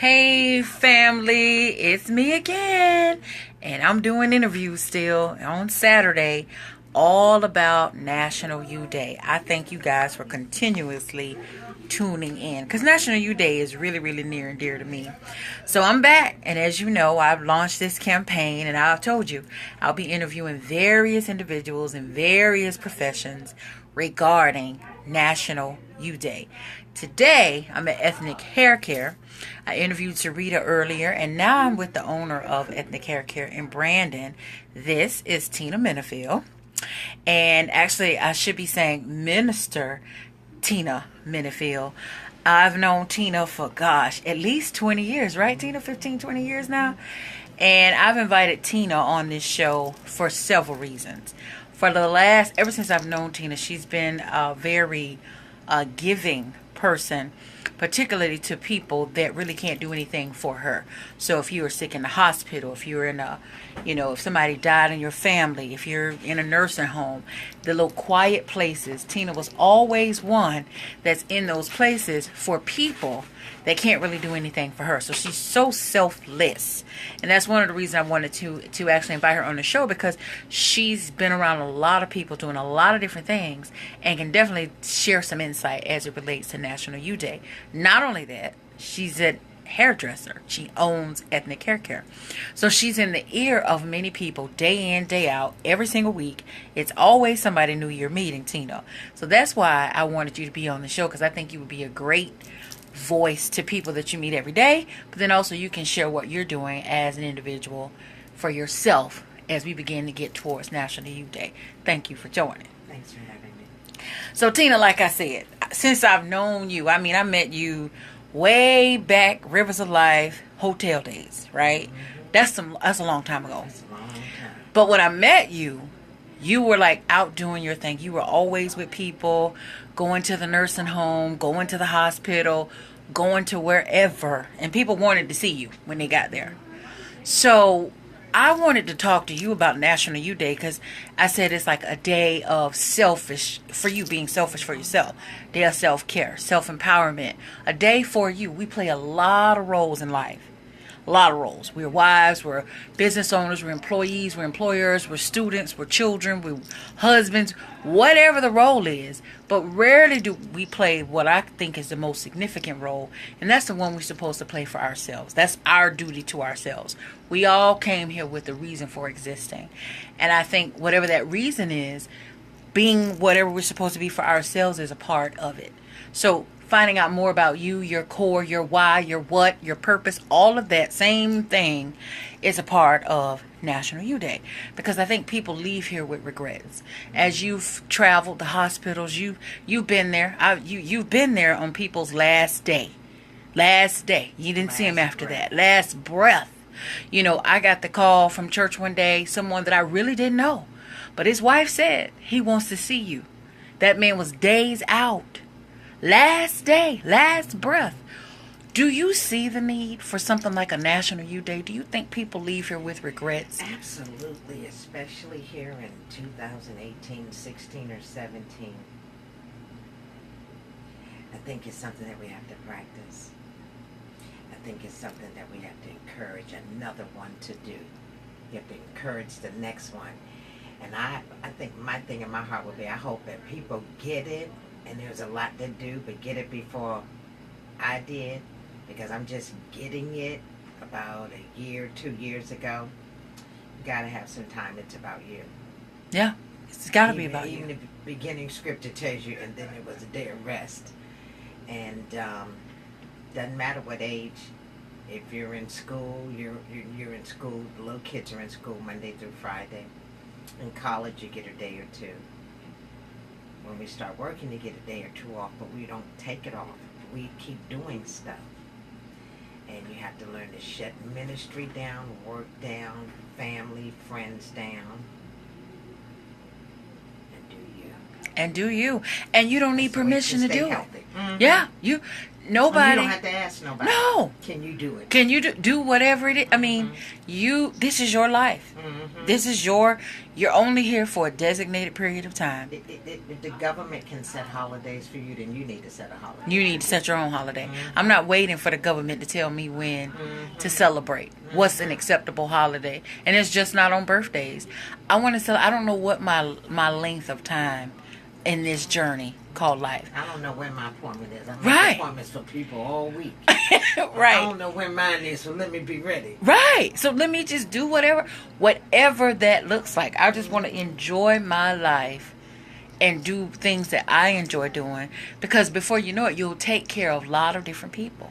Hey family, it's me again, and I'm doing interviews still on Saturday all about National Youth Day. I thank you guys for continuously tuning in because National Youth Day is really, really near and dear to me. So I'm back, and as you know, I've launched this campaign, and I've told you I'll be interviewing various individuals in various professions regarding National Youth Day. Today, I'm at Ethnic Hair Care. I interviewed Sarita earlier, and now I'm with the owner of Ethnic Hair Care in Brandon. This is Tina Minnifield. And actually, I should be saying Minister Tina Minnifield. I've known Tina for, at least 20 years, right, Tina? 15, 20 years now. And I've invited Tina on this show for several reasons. Ever since I've known Tina, she's been a very giving person, particularly to people that really can't do anything for her. So if you were sick in the hospital, if you're in if somebody died in your family, if you're in a nursing home, the little quiet places, Tina was always one that's in those places for people that can't really do anything for her. So she's so selfless. And that's one of the reasons I wanted to actually invite her on the show, because she's been around a lot of people doing a lot of different things and can definitely share some insight as it relates to National Youth Day. Not only that, she's a hairdresser. She owns Ethnic Hair Care. So she's in the ear of many people day in, day out, every single week. It's always somebody new you're meeting, Tina. So that's why I wanted you to be on the show, because I think you would be a great voice to people that you meet every day, but then also you can share what you're doing as an individual for yourself as we begin to get towards National Youth Day. Thank you for joining. Thanks for having me. So Tina, like I said, since I've known you, I met you way back Rivers of Life hotel days, right? Mm-hmm. That's a long time ago. That's a long time. But when I met you, you were like out doing your thing. You were always with people, going to the nursing home, going to the hospital, going to wherever. And people wanted to see you when they got there. So I wanted to talk to you about National Youth Day, because I said it's like a day of being selfish for yourself. Day of self-care, self-empowerment. A day for you. We play a lot of roles in life. A lot of roles. We're wives, we're business owners, we're employees, we're employers, we're students, we're children, we're husbands, whatever the role is. But rarely do we play what I think is the most significant role, and that's the one we're supposed to play for ourselves. That's our duty to ourselves. We all came here with a reason for existing. And I think whatever that reason is, being whatever we're supposed to be for ourselves is a part of it. So finding out more about you, your core, your why, your what, your purpose, all of that same thing is a part of National Youth Day. Because I think people leave here with regrets. As you've traveled the hospitals, you've been there. You've been there on people's last day. Last day. You didn't see them after that. Last breath. I got the call from church one day, someone that I really didn't know. But his wife said he wants to see you. That man was days out. Last day, last breath. Do you see the need for something like a National Youth Day? Do you think people leave here with regrets? Absolutely, especially here in 2018, 16, or 17. I think it's something that we have to practice. I think it's something that we have to encourage another one to do. You have to encourage the next one. And I think my thing in my heart would be, I hope that people get it. And there's a lot to do, but get it before I did, because I'm just getting it about a year, 2 years ago. You gotta have some time. It's about you. Yeah, it's gotta be about you. Even the beginning scripture tells you, and then it was a day of rest. And doesn't matter what age. If you're in school, you're in school. The little kids are in school Monday through Friday. In college, you get a day or two. When we start working, you get a day or two off, but we don't take it off. We keep doing stuff. And you have to learn to shut ministry down, work down, family, friends down. And do you. And do you. And you don't need permission to do it. Mm-hmm. Yeah. nobody. You don't have to ask nobody. No. Can you do it? Can you do whatever it is? I mean, this is your life. This is you're only here for a designated period of time. If the government can set holidays for you, then you need to set a holiday. You need to set your own holiday. I'm not waiting for the government to tell me when to celebrate. What's an acceptable holiday? And it's just not on birthdays. I want to I don't know what my length of time in this journey called life. I don't know when my appointment is. I make Right. appointments for people all week. Right. I don't know when mine is, so let me be ready. Right. So let me just do whatever that looks like. I just want to enjoy my life and do things that I enjoy doing, because before you know it, you'll take care of a lot of different people,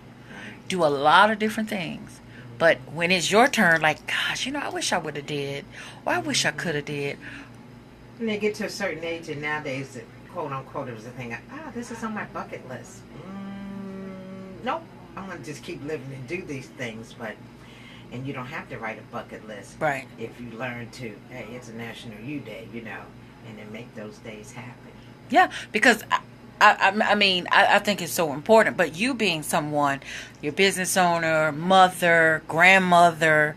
do a lot of different things. But when it's your turn, like, gosh, I wish I would have did, or I wish I could have did. When they get to a certain age, and nowadays, quote unquote, it was a thing. This is on my bucket list. Nope. I'm gonna just keep living and do these things, and you don't have to write a bucket list, Right? If you learn to, hey, it's a National You Day, and then make those days happen. Yeah, because I mean, I think it's so important. But you being someone, your business owner, mother, grandmother,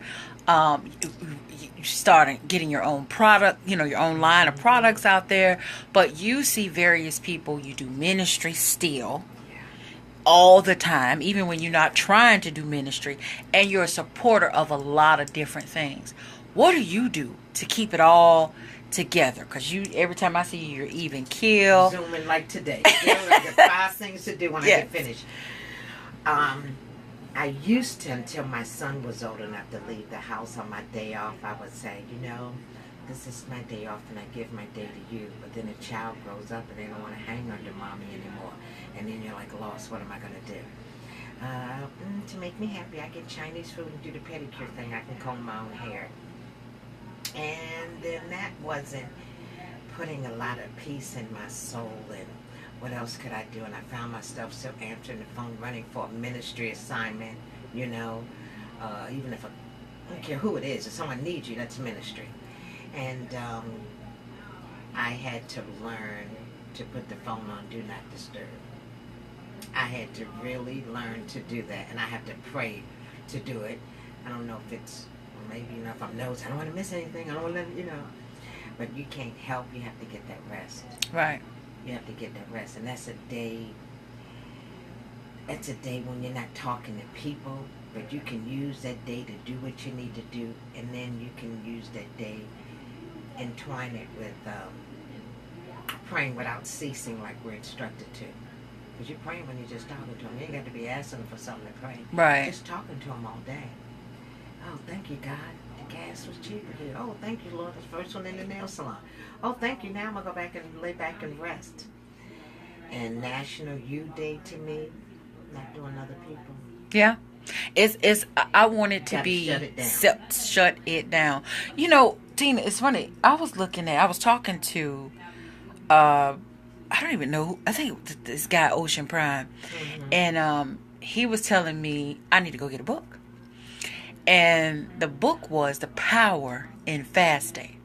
you starting getting your own product, your own line of products out there. But you see various people, you do ministry still all the time, even when you're not trying to do ministry, and you're a supporter of a lot of different things. What do you do to keep it all together? Because every time I see you, you're even keel. Zooming like today. I got 5 things to do when I get finished. I used to, until my son was old enough to leave the house on my day off, I would say, this is my day off and I give my day to you. But then a child grows up and they don't want to hang under mommy anymore. And then you're like, lost, what am I going to do? To make me happy, I get Chinese food and do the pedicure thing. I can comb my own hair. And then that wasn't putting a lot of peace in my soul. And what else could I do? And I found myself still answering the phone, running for a ministry assignment, even if I don't care who it is, if someone needs you, that's ministry. And I had to learn to put the phone on Do Not Disturb. I had to really learn to do that, and I have to pray to do it. I don't know if it's, maybe if I'm nosy, I don't want to miss anything, I don't want to, but you can't help, you have to get that rest. Right. You have to get that rest, and that's a day when you're not talking to people, but you can use that day to do what you need to do, and then you can use that day, entwine it with praying without ceasing, like we're instructed to. Because you're praying when you're just talking to him. You ain't got to be asking for something to pray. Right. Just talking to him all day. Oh, thank you, God. The gas was cheaper here. Oh, thank you, Lord. The first one in the nail salon. Oh, thank you. Now I'm going to go back and lay back and rest. And National You Day to me, not doing other people. Yeah. I want it to be shut it down. Tina, it's funny. I was talking to I don't even know. I think this guy Ocean Prime, and he was telling me I need to go get a book, and the book was The Power in Fasting.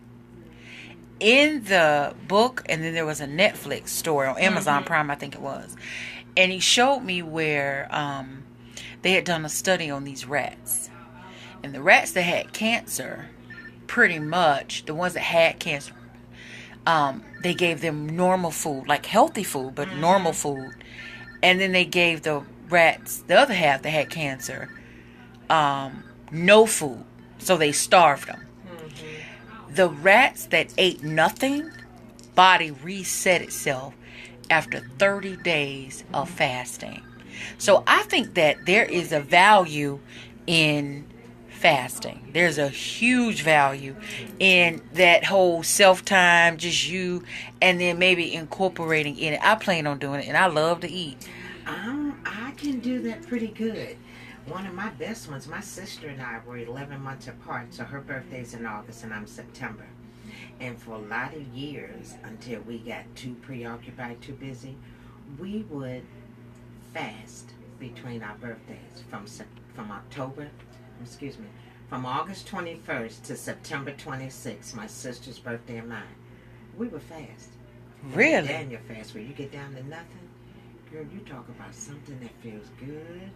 In the book, and then there was a Netflix story on Amazon Prime, I think it was, and he showed me where they had done a study on these rats, and the rats that had cancer, pretty much the ones that had cancer. They gave them normal food, like healthy food, but normal food. And then they gave the rats, the other half that had cancer, no food. So they starved them. The rats that ate nothing, body reset itself after 30 days of fasting. So I think that there is a value in fasting. There's a huge value in that whole self-time, just you, and then maybe incorporating in it. I plan on doing it, and I love to eat. I can do that pretty good. One of my best ones, my sister and I were 11 months apart, so her birthday's in August and I'm September. And for a lot of years, until we got too preoccupied, too busy, we would fast between our birthdays from August 21st to September 26th, my sister's birthday and mine. We would fast. Really? Daniel fast, where you get down to nothing, Girl, you talk about something that feels good.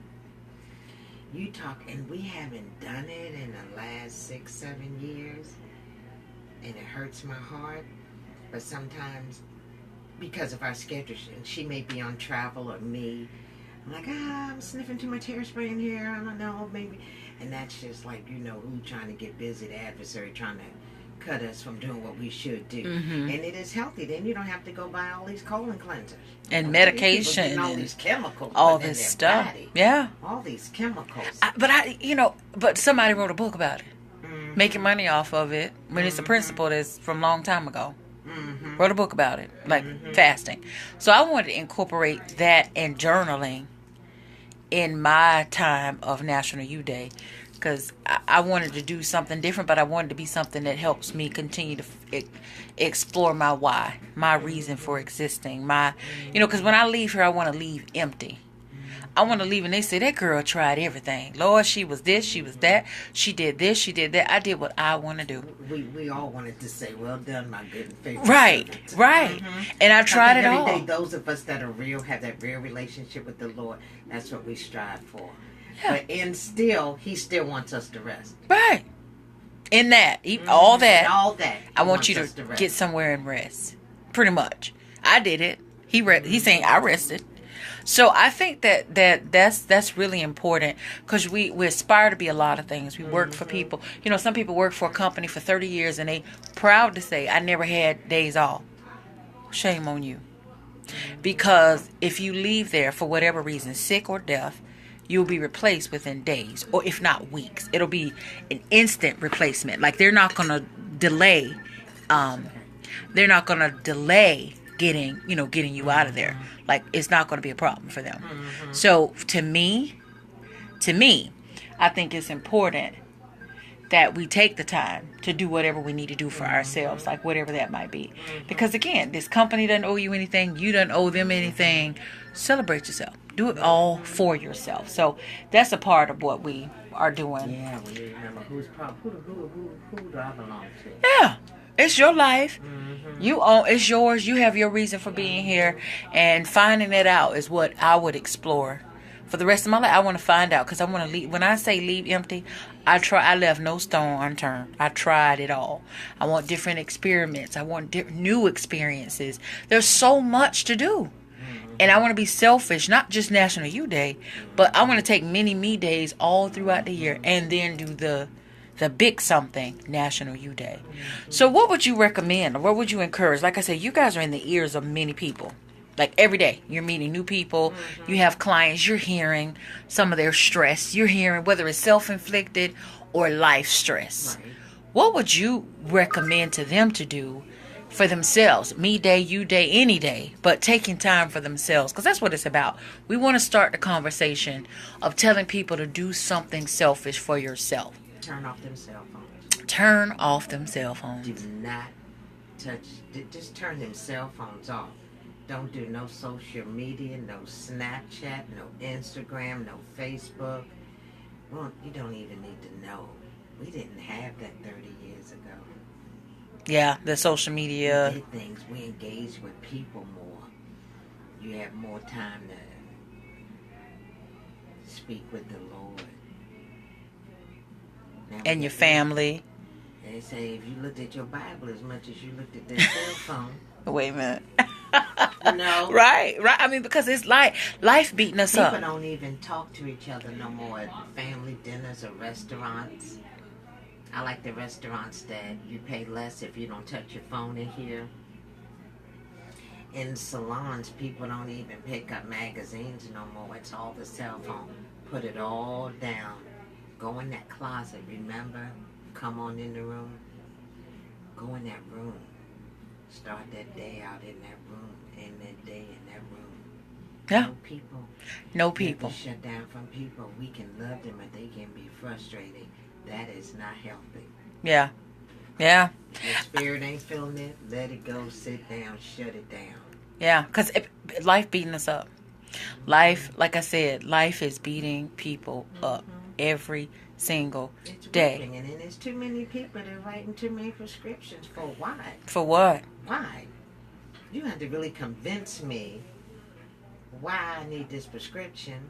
You talk, and we haven't done it in the last 6, 7 years, and it hurts my heart. But sometimes, because of our schedule, and she may be on travel or me, I'm like, I'm sniffing too much hairspray in here. I don't know, maybe. And that's just like, who trying to get busy, the adversary trying to cut us from doing what we should do. Mm-hmm. And it is healthy. Then you don't have to go buy all these colon cleansers. And medication. And all these chemicals. All this stuff. Body. Yeah. All these chemicals. But somebody wrote a book about it. Mm-hmm. Making money off of it. When it's a principle that's from a long time ago. Mm-hmm. Wrote a book about it. Like fasting. So I wanted to incorporate that and journaling in my time of National Youth Day. Because I wanted to do something different, but I wanted to be something that helps me continue to explore my why, my reason for existing. Because when I leave here, I want to leave empty. I want to leave and they say, that girl tried everything. Lord, she was this, she was that. She did this, she did that. I did what I want to do. We all wanted to say, well done, my good and faithful servant. Right. Mm-hmm. And I tried it all. Every day, those of us that are real, have that real relationship with the Lord, that's what we strive for. Yeah. But still, he still wants us to rest. Right. In that. All that. I want you to get somewhere and rest. Pretty much. I did it. He's saying I rested. So I think that's really important because we aspire to be a lot of things. We work for people. Some people work for a company for 30 years and they proud to say, I never had days off. Shame on you. Because if you leave there for whatever reason, sick or death, you'll be replaced within days, or if not weeks. It'll be an instant replacement. Like they're not gonna delay. They're not gonna delay getting you out of there. Like it's not gonna be a problem for them. Mm-hmm. So to me, I think it's important that we take the time to do whatever we need to do for ourselves, like whatever that might be. Because again, this company doesn't owe you anything. You don't owe them anything. Celebrate yourself. Do it all for yourself. So that's a part of what we are doing. Yeah, we remember who do I belong to? Yeah, it's your life. Mm-hmm. It's yours. You have your reason for being here, and finding it out is what I would explore for the rest of my life. I want to find out because I want to leave. When I say leave empty, I left no stone unturned. I tried it all. I want different experiments. I want new experiences. There's so much to do. And I want to be selfish, not just National Youth Day, but I want to take many me days all throughout the year and then do the big something, National Youth Day. So what would you recommend or what would you encourage? Like I said, you guys are in the ears of many people. Like every day, you're meeting new people. You have clients. You're hearing some of their stress. You're hearing whether it's self-inflicted or life stress. Right. What would you recommend to them to do for themselves? Me day, you day, any day, but taking time for themselves, because that's what it's about. We want to start the conversation of telling people to do something selfish for yourself. Turn off them cell phones. Turn off them cell phones. Do not touch. Just turn them cell phones off. Don't do no social media, no Snapchat, no Instagram, no Facebook. Well, you don't even need to know. We didn't have that 30 years ago. Yeah, the social media. We did things. We engaged with people more. You have more time to speak with the Lord. Now and your family. They say if you looked at your Bible as much as you looked at their cell phone. Wait a minute. No. Right. I mean, because it's life beating us up. People don't even talk to each other no more at family dinners or restaurants. I like the restaurants that you pay less if you don't touch your phone in here. In salons, people don't even pick up magazines no more. It's all the cell phone. Put it all down. Go in that closet, remember? Come on in the room. Go in that room. Start that day out in that room. End that day in that room. Yeah. No people. No people. If we shut down from people, we can love them, but they can be frustrated. That is not healthy. Yeah. Yeah. Your spirit ain't feeling it, let it go, sit down, shut it down. Yeah, because life beating us up. Life, like I said, life is beating people up every single day. Whipping, and then there's too many people that are writing too many prescriptions for why? For what? Why? You had to really convince me why I need this prescription.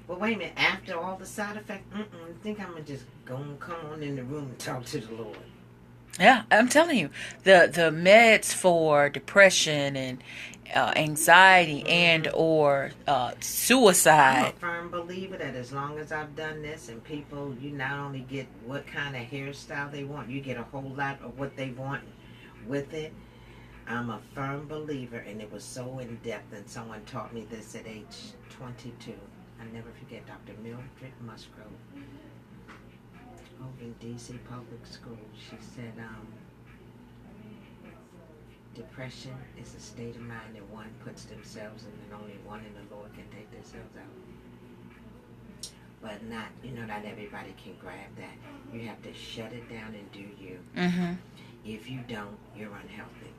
Well, wait a minute. After all the side effects, I think I'm gonna just go and come on in the room and talk to the Lord. Yeah, I'm telling you, the meds for depression and anxiety and or I'm suicide. a firm believer that as long as I've done this and people, you not only get what kind of hairstyle they want, you get a whole lot of what they want with it. I'm a firm believer, and it was so in depth, and someone taught me this at age 22. I never forget Dr. Mildred Musgrove over in D.C. Public School. She said, depression is a state of mind that one puts themselves in, and only one in the Lord can take themselves out. But not everybody can grab that. You have to shut it down and do you. Mm-hmm. If you don't, you're unhealthy.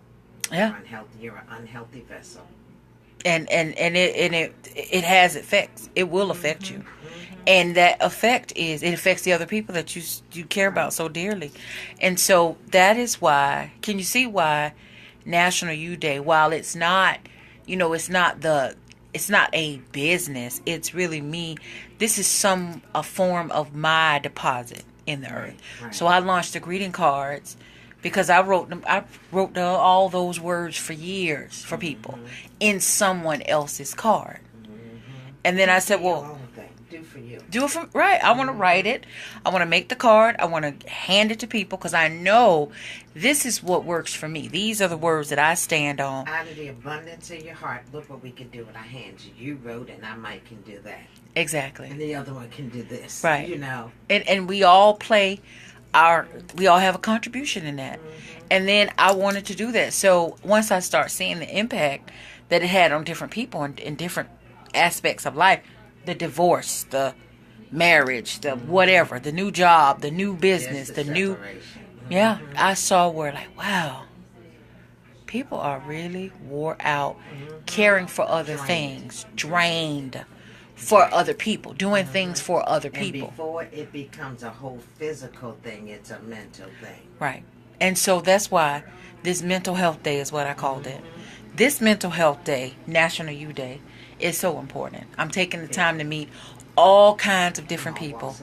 Yeah. You're an unhealthy vessel. And it has effects. It will affect you. And that effect it affects the other people that you care about so dearly. And so that is why, can you see why National Youth Day, while it's not, it's not a business, it's really me. This is a form of my deposit in the earth. Right. So I launched the greeting cards because I wrote all those words for years for people in someone else's card. And then I said, well, do for you. Do it for right. I want to write it. I want to make the card. I want to hand it to people because I know this is what works for me. These are the words that I stand on. Out of the abundance of your heart, look what we can do with our hands. You wrote, and I might can do that. Exactly. And the other one can do this. Right. And we all we all have a contribution in that. And then I wanted to do that. So once I start seeing the impact that it had on different people in different aspects of life, the divorce, the marriage, the whatever, the new job, the new business, the new, I saw where wow, people are really wore out, caring for other things, drained for other people, doing things for other people. And before it becomes a whole physical thing, it's a mental thing. Right. And so that's why this mental health day is what I called it. This mental health day, National Youth Day, is so important. I'm taking the time to meet all kinds of different people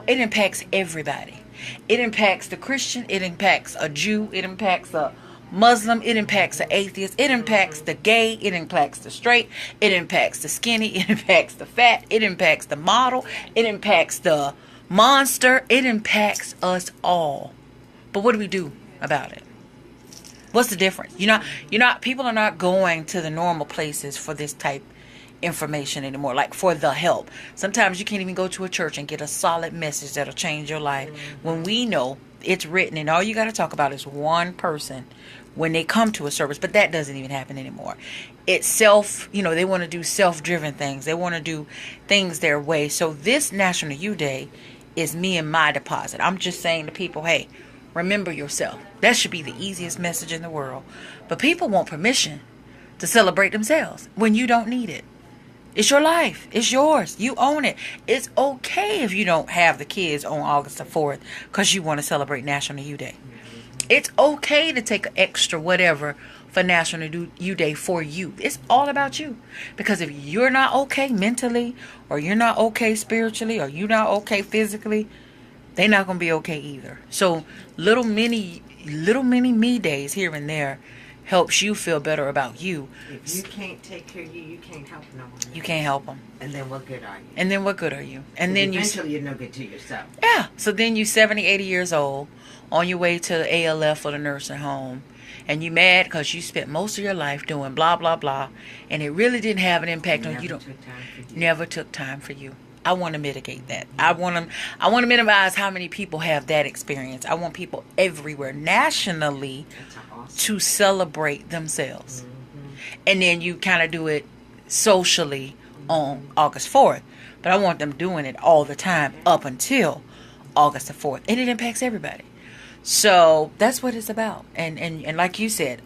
it impacts everybody. It impacts the Christian, it impacts a Jew, it impacts a Muslim, it impacts the atheist, it impacts the gay, it impacts the straight, it impacts the skinny, it impacts the fat, it impacts the model, it impacts the monster, it impacts us all. But what do we do about it? What's the difference? People are not going to the normal places for this type information anymore, like for the help. Sometimes you can't even go to a church and get a solid message that'll change your life when we know it's written and all you got to talk about is one person when they come to a service. But that doesn't even happen anymore. It's they want to do self-driven things. They want to do things their way. So this National Youth Day is me and my deposit. I'm just saying to people, hey, remember yourself. That should be the easiest message in the world. But people want permission to celebrate themselves when you don't need it. It's your life. It's yours. You own it. It's okay if you don't have the kids on August the 4th because you want to celebrate National Youth Day. It's okay to take an extra whatever for National Youth Day for you. It's all about you. Because if you're not okay mentally, or you're not okay spiritually, or you're not okay physically, they're not going to be okay either. So little mini me days here and there helps you feel better about you. If you can't take care of you, you can't help no one. You can't help them. And then what good are you? And then eventually you're no good to yourself. Yeah. So then you 70, 80 years old on your way to the ALF or the nursing home. And you mad because you spent most of your life doing blah, blah, blah. And it really didn't have an impact on you. Never took time for you. I want to mitigate that. I want to minimize how many people have that experience. I want people everywhere, nationally, to celebrate themselves. And then you kind of do it socially on August 4th. But I want them doing it all the time up until August the 4th. And it impacts everybody. So that's what it's about. And like you said,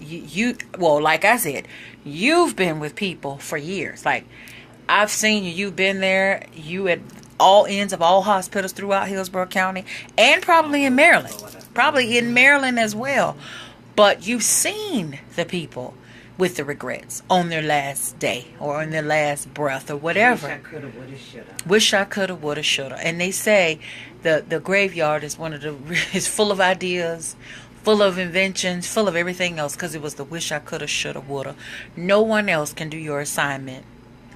like I said, you've been with people for years. Like, I've seen you. You've been there. You at all ends of all hospitals throughout Hillsborough County and probably in Maryland. Probably in Maryland as well. But you've seen the people with the regrets on their last day or on their last breath or whatever. Wish I coulda, woulda, shoulda. Wish I coulda, woulda, shoulda. And they say the graveyard is is full of ideas, full of inventions, full of everything else, because it was the wish I coulda, shoulda, woulda. No one else can do your assignment,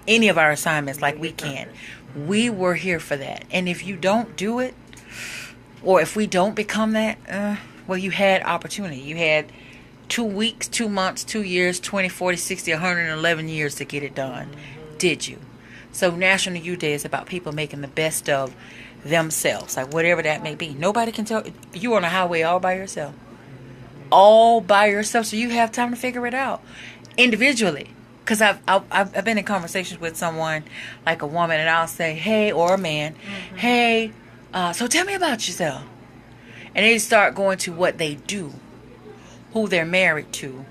any of our assignments, like we can. We were here for that. And if you don't do it, or if we don't become that, well, you had opportunity. You had 2 weeks, 2 months, 2 years, 20, 40, 60, 111 years to get it done. Did you? So National Youth Day is about people making the best of themselves, like whatever that may be. Nobody can tell. You're on a highway all by yourself. All by yourself, so you have time to figure it out individually. Because I've been in conversations with someone, like a woman, and I'll say, hey, or a man, hey, so tell me about yourself. And they start going to what they do, who they're married to,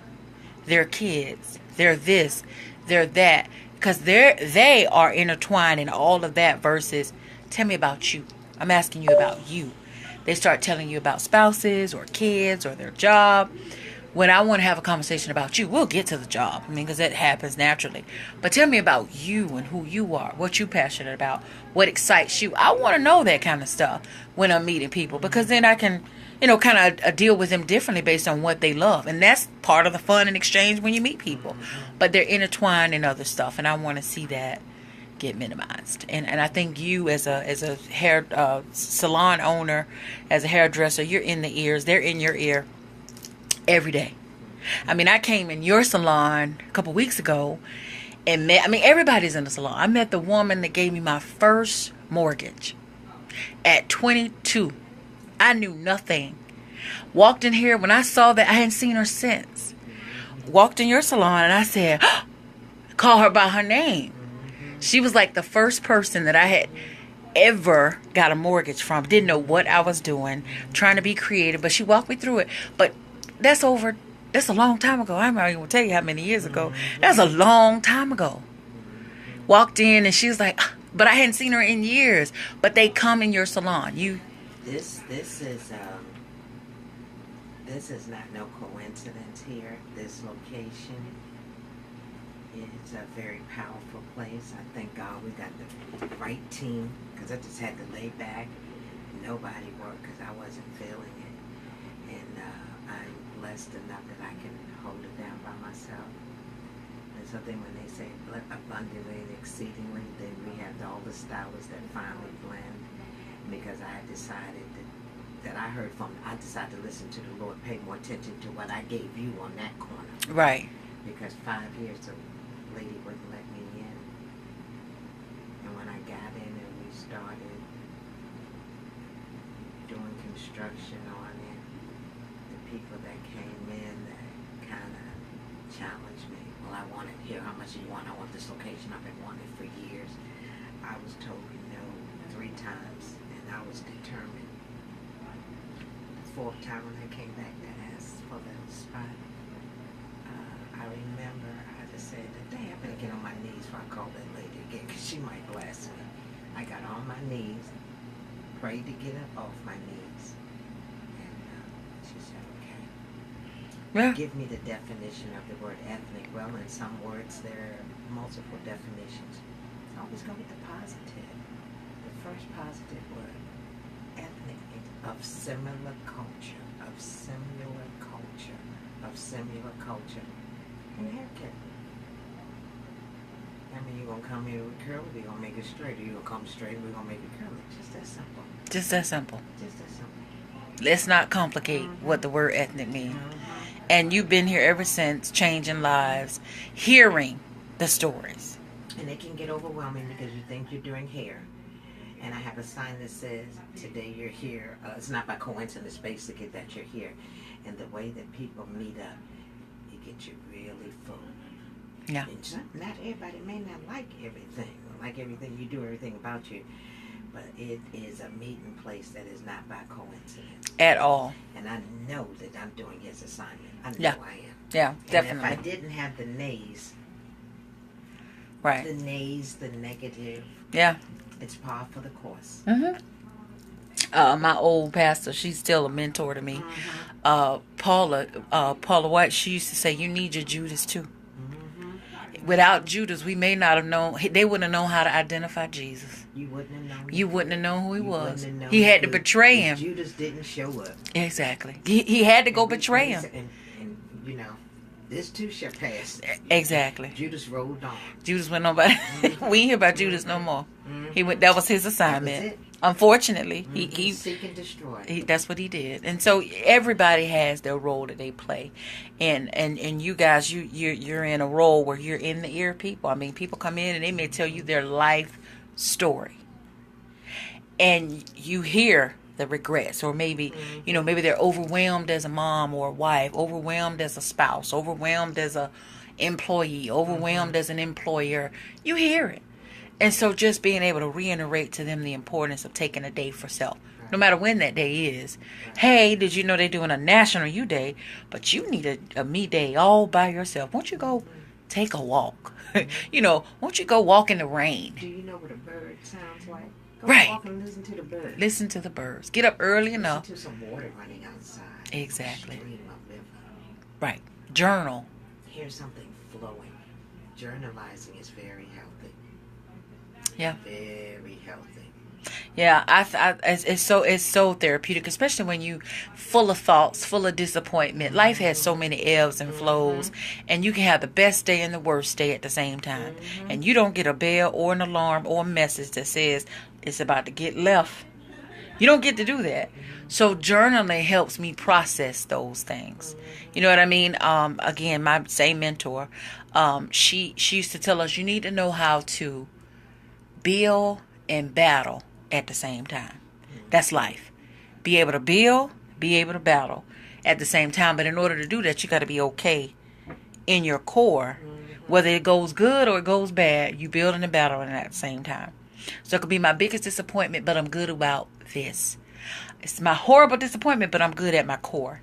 their kids, they're this, they're that. Because they are intertwined in all of that versus, tell me about you. I'm asking you about you. They start telling you about spouses or kids or their job. When I want to have a conversation about you, we'll get to the job. I mean, because that happens naturally. But tell me about you and who you are, what you're passionate about, what excites you. I want to know that kind of stuff when I'm meeting people, because then I can, kind of deal with them differently based on what they love. And that's part of the fun and exchange when you meet people. But they're intertwined in other stuff, and I want to see that get minimized. And I think you as a hair salon owner, as a hairdresser, you're in the ears. They're in your ear every day. I mean, I came in your salon a couple weeks ago and everybody's in the salon. I met the woman that gave me my first mortgage at 22. I knew nothing. Walked in here. When I saw that, I hadn't seen her since. Walked in your salon and I said, call her by her name. She was like the first person that I had ever got a mortgage from. Didn't know what I was doing, trying to be creative, but she walked me through it. But that's a long time ago. I'm not even going to tell you how many years ago. That's a long time ago. Walked in and she was like, but I hadn't seen her in years. But they come in your salon. This is not no coincidence here. This location is a very powerful place. I thank God we got the right team, because I just had to lay back. Nobody worked because I wasn't feeling it. And I'm blessed enough that I can hold it down by myself. And so then when they say abundantly and exceedingly, then we have all the stylists that finally blend, because I had decided that I decided to listen to the Lord, pay more attention to what I gave you on that corner. Right. Because 5 years the lady wouldn't let me in. And when I got in and we started doing construction on it, the people that came in that kind of challenged me. Well, I want it here. How much do you want? I want this location. I've been wanting it for years. I was told no 3 times, and I was determined. The 4th time when I came back to ask for the spot, I remember I just said, "Damn, I better get on my knees before I call that lady again, because she might blast me." I got on my knees, prayed to get up off my knees, and she said, "Okay." Yeah. Give me the definition of the word ethnic. Well, in some words, there are multiple definitions. Always go with the positive. The first positive word, ethnic, of similar culture, of similar culture, of similar culture. And haircut. I mean, you're going to come here with curly, we're going to make it straight. Or you're going to come straight, we're going to make it curly. Just that simple. Just that simple. Just that simple. Let's not complicate what the word ethnic means. And you've been here ever since, changing lives, hearing the stories. And it can get overwhelming because you think you're doing hair. And I have a sign that says, today you're here. It's not by coincidence, basically, that you're here. And the way that people meet up, it gets you really full. Yeah. And not everybody may not like everything you do, everything about you. But it is a meeting place that is not by coincidence. At all. And I know that I'm doing his assignment. I know I am. Yeah, definitely. And if I didn't have the nays, right. The nays, the negative. Yeah. It's par for the course. My old pastor, she's still a mentor to me. Paula White, she used to say, you need your Judas too. Without Judas, we may not have known. They wouldn't have known how to identify Jesus. You wouldn't have known. You wouldn't have known who he was. Known he had to betray him. Judas didn't show up. Exactly. He had to go betray him. And you know, this too shall pass. Exactly. Judas rolled on. Judas went on by. Mm-hmm. We ain't hear about Judas no more. Mm-hmm. He went. That was his assignment. That was it. Unfortunately, he seek and destroy. That's what he did. And so everybody has their role that they play, and you guys, you're in a role where you're in the ear of people. I mean, people come in and they may tell you their life story, and you hear the regrets, or maybe maybe they're overwhelmed as a mom or a wife, overwhelmed as a spouse, overwhelmed as a employee, overwhelmed as an employer. You hear it. And so just being able to reiterate to them the importance of taking a day for self, no matter when that day is. Hey, did you know they're doing a National You Day, but you need a me day all by yourself. Won't you go take a walk? Won't you go walk in the rain? Do you know what a bird sounds like? Go right. walk and listen to the birds. Listen to the birds. Get up early enough. Listen to some water running outside. Exactly. Stream of river. Right. Journal. Hear something flowing. Journalizing is very healthy. Yeah. Very healthy. Yeah, it's so therapeutic, especially when you full of thoughts, full of disappointment. Life has so many ebbs and flows, and you can have the best day and the worst day at the same time. And you don't get a bell or an alarm or a message that says it's about to get left. You don't get to do that. So journaling helps me process those things. You know what I mean? Again, my same mentor, she used to tell us you need to know how to build and battle at the same time. That's life. Be able to build, be able to battle at the same time. But in order to do that, you got to be okay in your core. Whether it goes good or it goes bad, you build and battle at the same time. So it could be my biggest disappointment, but I'm good about this. It's my horrible disappointment, but I'm good at my core.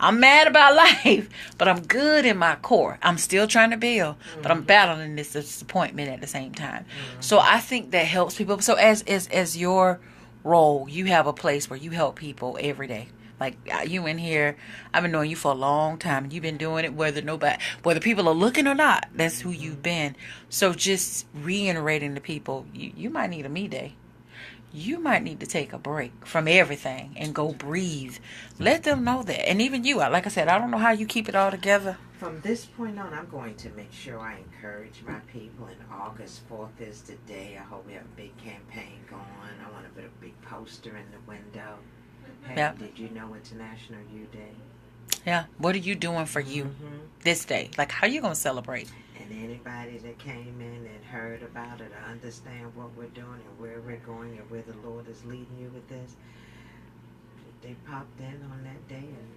I'm mad about life, but I'm good in my core. I'm still trying to build, but I'm battling this disappointment at the same time. So I think that helps people. So as your role, you have a place where you help people every day. Like you in here, I've been knowing you for a long time, and you've been doing it whether people are looking or not. That's who you've been. So just reiterating to people, you might need a me day. You might need to take a break from everything and go breathe. Let them know that. And even you, like I said, I don't know how you keep it all together. From this point on, I'm going to make sure I encourage my people. And August 4th is the day. I hope we have a big campaign going. I want to put a big poster in the window. Hey, yep. Did you know it's National You Day? Yeah. What are you doing for you this day? Like, how are you going to celebrate? And anybody that came in and heard about it, or understand what we're doing and where we're going and where the Lord is leading you with this, they popped in on that day and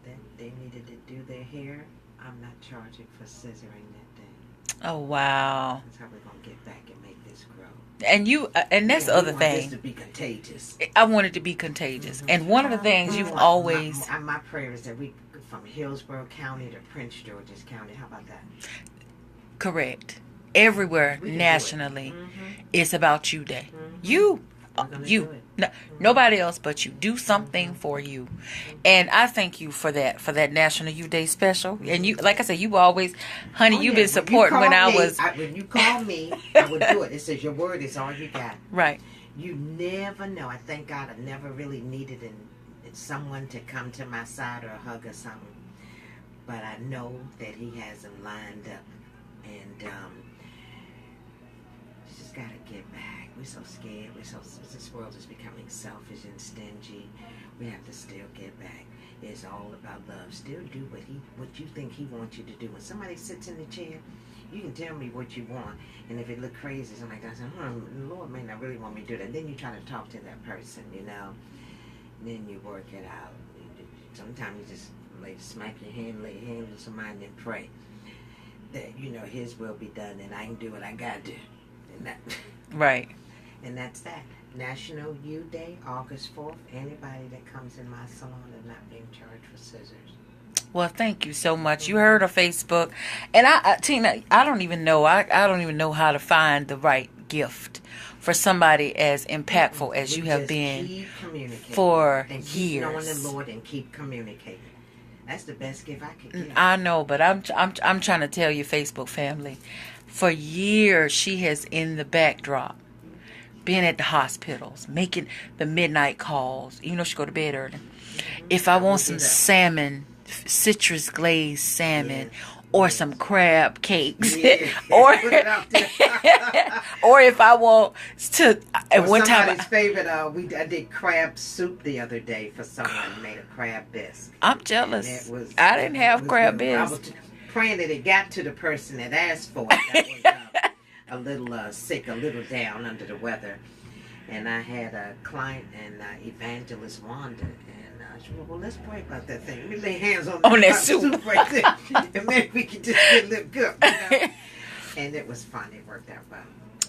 then they needed to do their hair, I'm not charging for scissoring that day. Oh, wow. That's how we're going to get back and make this grow. And that's the other thing. I want this to be contagious. I want it to be contagious. And one of the things you've always... My prayer is that we, from Hillsborough County to Prince George's County, how about that? Correct. Everywhere nationally, it's about you day. You. Nobody else but you. Do something for you. And I thank you for that National You Day special. And you, like I said, you always, honey, you've been supporting when you call me, I would do it. It says your word is all you got. Right. You never know. I thank God I never really needed someone to come to my side or a hug or something. But I know that he has them lined up. And just got to get back. We're so scared. This world is becoming selfish and stingy. We have to still get back. It's all about love. Still do what you think he wants you to do. When somebody sits in the chair, you can tell me what you want. And if it look crazy, something like that, I say, the Lord may not really want me to do that. And then you try to talk to that person, And then you work it out. Sometimes you just smack your hand, lay your hand on somebody and pray that his will be done, and I can do what I gotta do, and that right. And that's that. National You Day, August 4th. Anybody that comes in my salon is not being charged for scissors. Well, thank you so much. You heard of Facebook, and Tina, I don't even know. I don't even know how to find the right gift for somebody as impactful as you have been for years. Keep knowing the Lord and keep communicating. That's the best gift I could give. I know, but I'm trying to tell you, Facebook family, For years, she has in the backdrop been at the hospitals, making the midnight calls. You know, she go to bed early. If I want some salmon, citrus glazed salmon, or some crab cakes, or or if I want to, at one time, somebody's favorite. I did crab soup the other day for someone. Made a crab bisque. I'm jealous. I didn't have crab bisque. I was praying that it got to the person that asked for it. That was a little sick, a little down under the weather. And I had a client and evangelist Wanda, and she said, well, let's pray about that thing. Let me lay hands on that soup right there, and maybe we can just get a little good. You know? And it was fun. It worked out well.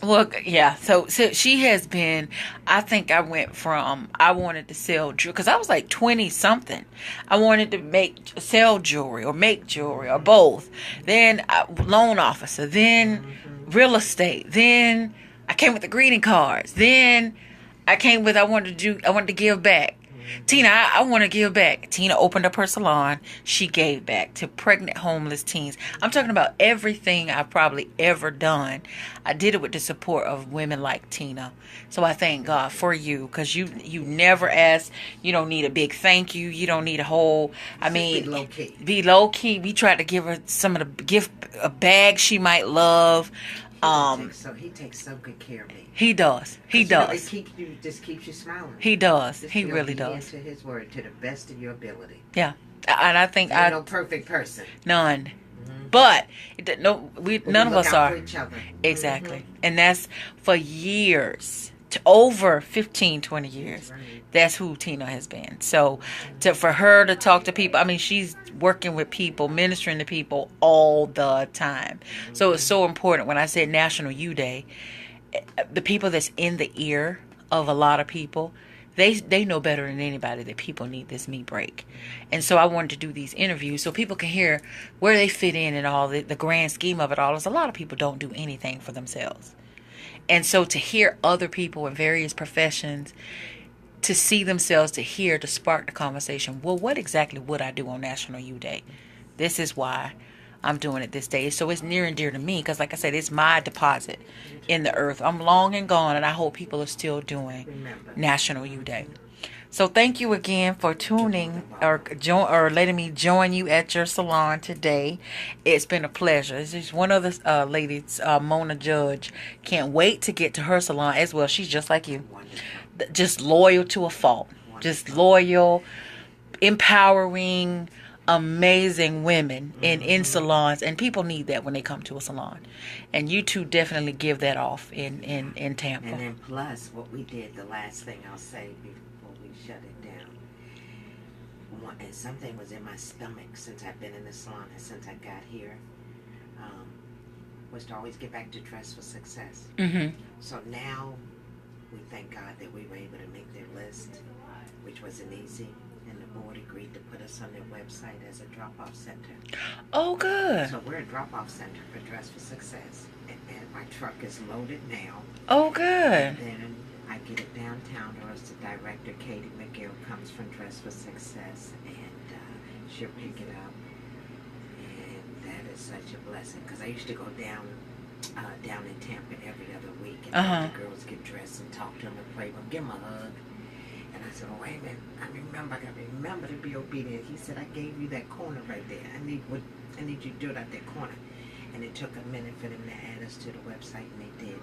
Well, yeah. So she has been. I think I went from I wanted to sell jewelry because I was like 20 something. I wanted to sell jewelry or make jewelry or both. Then loan officer. Then real estate. Then I came with the greeting cards. Then I came with I wanted to give back. Tina, I want to give back. Tina opened up her salon. She gave back to pregnant homeless teens. I'm talking about everything I've probably ever done. I did it with the support of women like Tina. So I thank God for you because you never ask. You don't need a big thank you. You don't need a whole. I mean, be low key. We tried to give her some of the a bag she might love. He takes so good care of me. He does. He does. It just keeps you smiling. He does. Just he really does. To his word to the best of your ability. Yeah, and I think no perfect person. None. But none of us are. For each other. Exactly, and that's for years. To over 15, 20 years. Right. That's who Tina has been. So for her to talk to people, I mean, she's working with people, ministering to people all the time. So it's so important. When I said National U Day, the people that's in the ear of a lot of people, they know better than anybody that people need this me break. And so I wanted to do these interviews so people can hear where they fit in all the grand scheme of it all. Is a lot of people don't do anything for themselves. And so to hear other people in various professions, to see themselves, to hear, to spark the conversation. Well, what exactly would I do on National U Day? This is why I'm doing it this day. So it's near and dear to me because, like I said, it's my deposit in the earth. I'm long and gone, and I hope people are still doing National U Day. So thank you again for tuning or letting me join you at your salon today. It's been a pleasure. This is one of the ladies, Mona Judge. Can't wait to get to her salon as well. She's just like you. Just loyal to a fault. Just loyal, empowering, amazing women in salons. And people need that when they come to a salon. And you two definitely give that off in Tampa. And then plus what we did, the last thing I'll say before we shut it down. And something was in my stomach since I've been in the salon and since I got here. Was to always get back to Dress for Success. Mm-hmm. So now we thank God that we were able to make their list, which wasn't easy. And the board agreed to put us on their website as a drop-off center. Oh, good. So we're a drop-off center for Dress for Success. And my truck is loaded now. Oh, good. And then I get it downtown, or else the director, Katie McGill, comes from Dress for Success, and she'll pick it up. And that is such a blessing, because I used to go down in Tampa every other week, and let the girls get dressed and talk to them and pray with them, give them a hug. And I said, well, wait a minute, I gotta remember to be obedient. He said, I gave you that corner right there. I need you to do it at that corner. And it took a minute for them to add us to the website, and they did.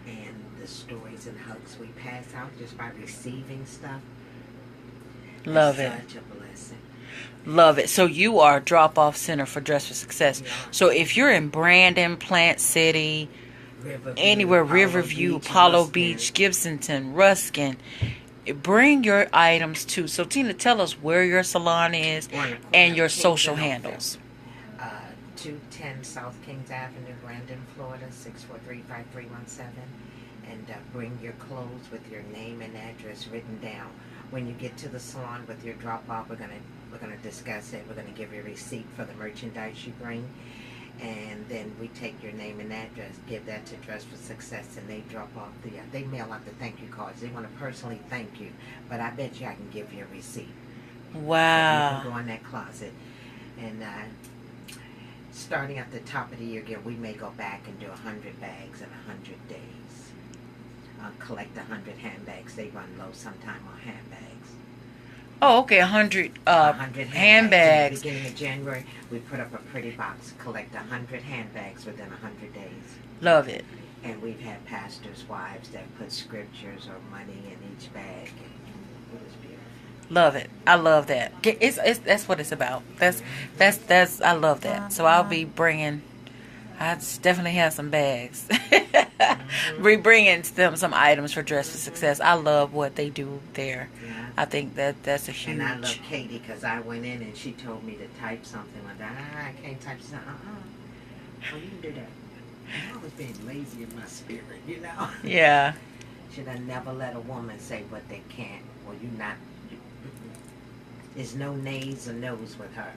And the stories and hugs we pass out just by receiving stuff. Love it. Such a blessing. Love it. So you are a drop-off center for Dress for Success. Yeah. So if you're in Brandon, Plant City, anywhere, Riverview, Apollo Beach, Gibsonton, Ruskin, bring your items too. So Tina, tell us where your salon is and your social handles. 210 South Kings Avenue, Brandon, Florida, 643-5317. And bring your clothes with your name and address written down. When you get to the salon with your drop-off, we're gonna discuss it. We're gonna give you a receipt for the merchandise you bring, and then we take your name and address, give that to Dress for Success, and they drop off they mail out the thank you cards. They want to personally thank you, but I bet you I can give you a receipt. Wow. So you can go in that closet, and starting at the top of the year again, we may go back and do 100 bags in 100 days. Collect 100 handbags. They run low sometime on handbags. Oh, okay, 100 100 handbags. At the beginning of January, we put up a pretty box. Collect 100 handbags within 100 days. Love it. And we've had pastors' wives that put scriptures or money in each bag. And it was beautiful. Love it. I love that. It's that's what it's about. That's I love that. So I'll be bringing. I definitely have some bags. Be bringing them some items for Dress for Success. I love what they do there. Yeah. I think that's a huge. And I love Katie because I went in and she told me to type something like that. I can't type something. Well, you can do that. I was being lazy in my spirit, you know. Yeah. Should I never let a woman say what they can't? Well, you not. There's no nays or no's with her.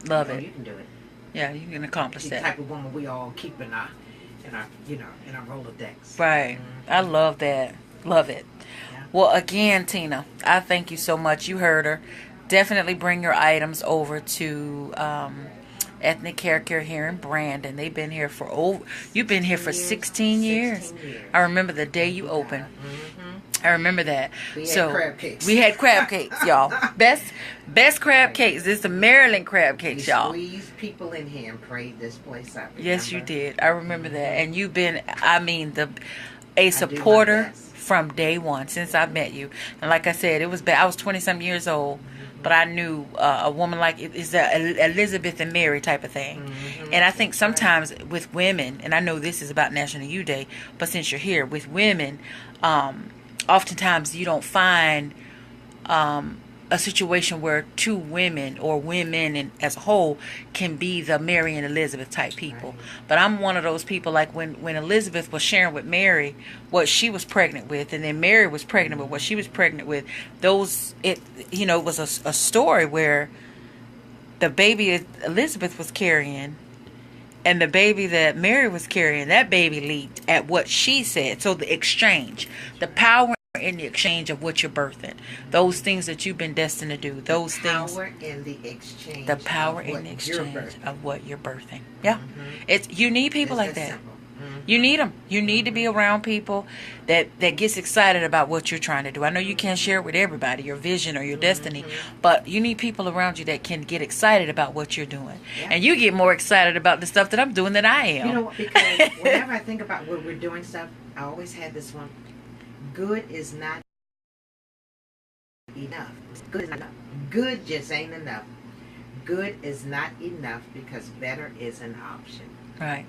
Love it. You can do it. Yeah, you can accomplish She's that. the type of woman we all keep in our Rolodex. Right. I love that. Love it. Yeah. Well, again, Tina, I thank you so much. You heard her. Definitely bring your items over to Ethnic Hair Care here in Brandon. They've been here for you've been here for 16 years. 16 years. I remember the day you opened. I remember that. We had crab cakes. We had crab cakes, y'all. Best crab cakes. It's the Maryland crab cakes, y'all. We squeezed people in here and prayed this place up. Yes, you did. I remember that. And you've been, a supporter from day one since I met you. And like I said, it was bad. I was 20-some years old, but I knew a woman like it's a Elizabeth and Mary type of thing. And I think sometimes with women, and I know this is about National Youth Day, but since you're here with women, oftentimes you don't find a situation where two women or women as a whole can be the Mary and Elizabeth type people. Right. But I'm one of those people, like when Elizabeth was sharing with Mary what she was pregnant with, and then Mary was pregnant with what she was pregnant with. It was a story where the baby Elizabeth was carrying and the baby that Mary was carrying, that baby leaped at what she said. So the exchange, the power in the exchange of what you're birthing, those things that you've been destined to do, those things. The power in the exchange. The power in the exchange of what you're birthing. Yeah, you need people like that. You need them. You need to be around people that gets excited about what you're trying to do. I know you can't share it with everybody, your vision or your destiny, but you need people around you that can get excited about what you're doing. Yeah. And you get more excited about the stuff that I'm doing than I am. You know what? Because whenever I think about when we're doing stuff, I always had this one. Good is not enough. Good is not enough. Good just ain't enough. Good is not enough because better is an option. Right.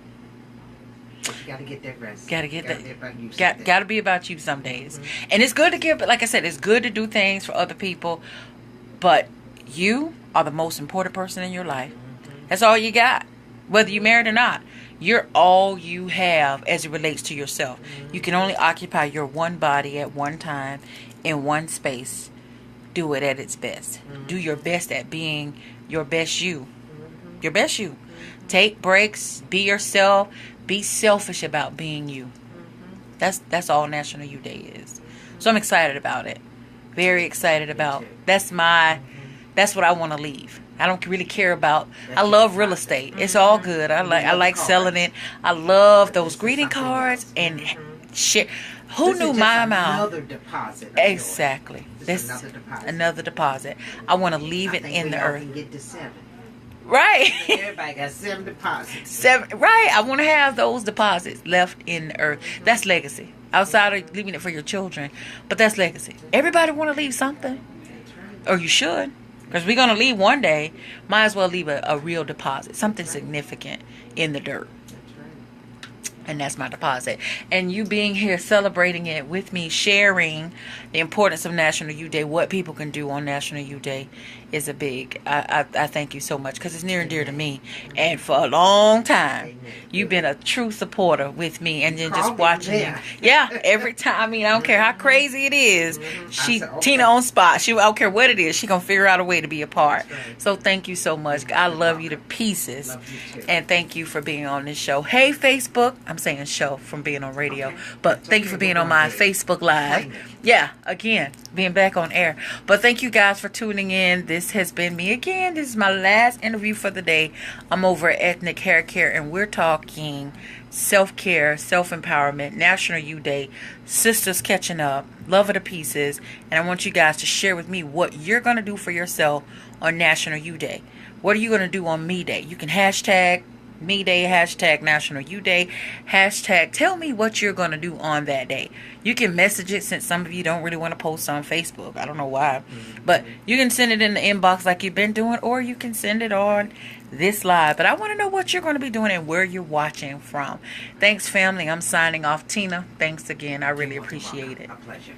But you got to get that rest. Got to get that. Got to be about you some days. And it's good to give, like I said, it's good to do things for other people. But you are the most important person in your life. That's all you got. Whether you're married or not. You're all you have as it relates to yourself. You can only occupy your one body at one time in one space. Do it at its best. Do your best at being your best you. Your best you. Take breaks. Be yourself. Be selfish about being you. That's all National Youth Day is. So I'm excited about it. Very excited about. That's what I want to leave. I don't really care about. I love real estate. It's all good. I like selling it. I love those greeting cards and shit. Who knew my amount? Another deposit. Exactly. This another deposit. I want to leave it in the earth. Can get to 7. Right. Everybody got 7 deposits. 7. Right. I want to have those deposits left in the earth. That's legacy. Outside of leaving it for your children, but that's legacy. Everybody want to leave something, or you should. Because we're going to leave one day, might as well leave a real deposit, something significant in the dirt. And that's my deposit. And you being here celebrating it with me, sharing the importance of National Youth Day, what people can do on National Youth Day is a big, I thank you so much because it's near and dear to me. And for a long time, you've been a true supporter with me. And then just watching you. Yeah, every time. I mean, I don't care how crazy it is. Tina on spot. I don't care what it is. She going to figure out a way to be a part. So thank you so much. I love you to pieces. And thank you for being on this show. Hey, Facebook. I'm saying show from being on radio. Okay. But That's thank you okay. for being We're on my going big. Facebook Live. Claim it. Yeah, again, being back on air. But thank you guys for tuning in. This has been me again. This is my last interview for the day. I'm over at Ethnic Hair Care, and we're talking self-care, self-empowerment, National Youth Day, sisters catching up, love of the pieces. And I want you guys to share with me what you're going to do for yourself on National Youth Day. What are you going to do on Me Day? You can hashtag Me Day, hashtag National Youth Day, hashtag tell me what you're going to do on that day. You can message it, since some of you don't really want to post on Facebook. I don't know why. But you can send it in the inbox like you've been doing, or you can send it on this live. But I want to know what you're going to be doing and where you're watching from. Thanks, family. I'm signing off. Tina, thanks again. I really appreciate it. A pleasure.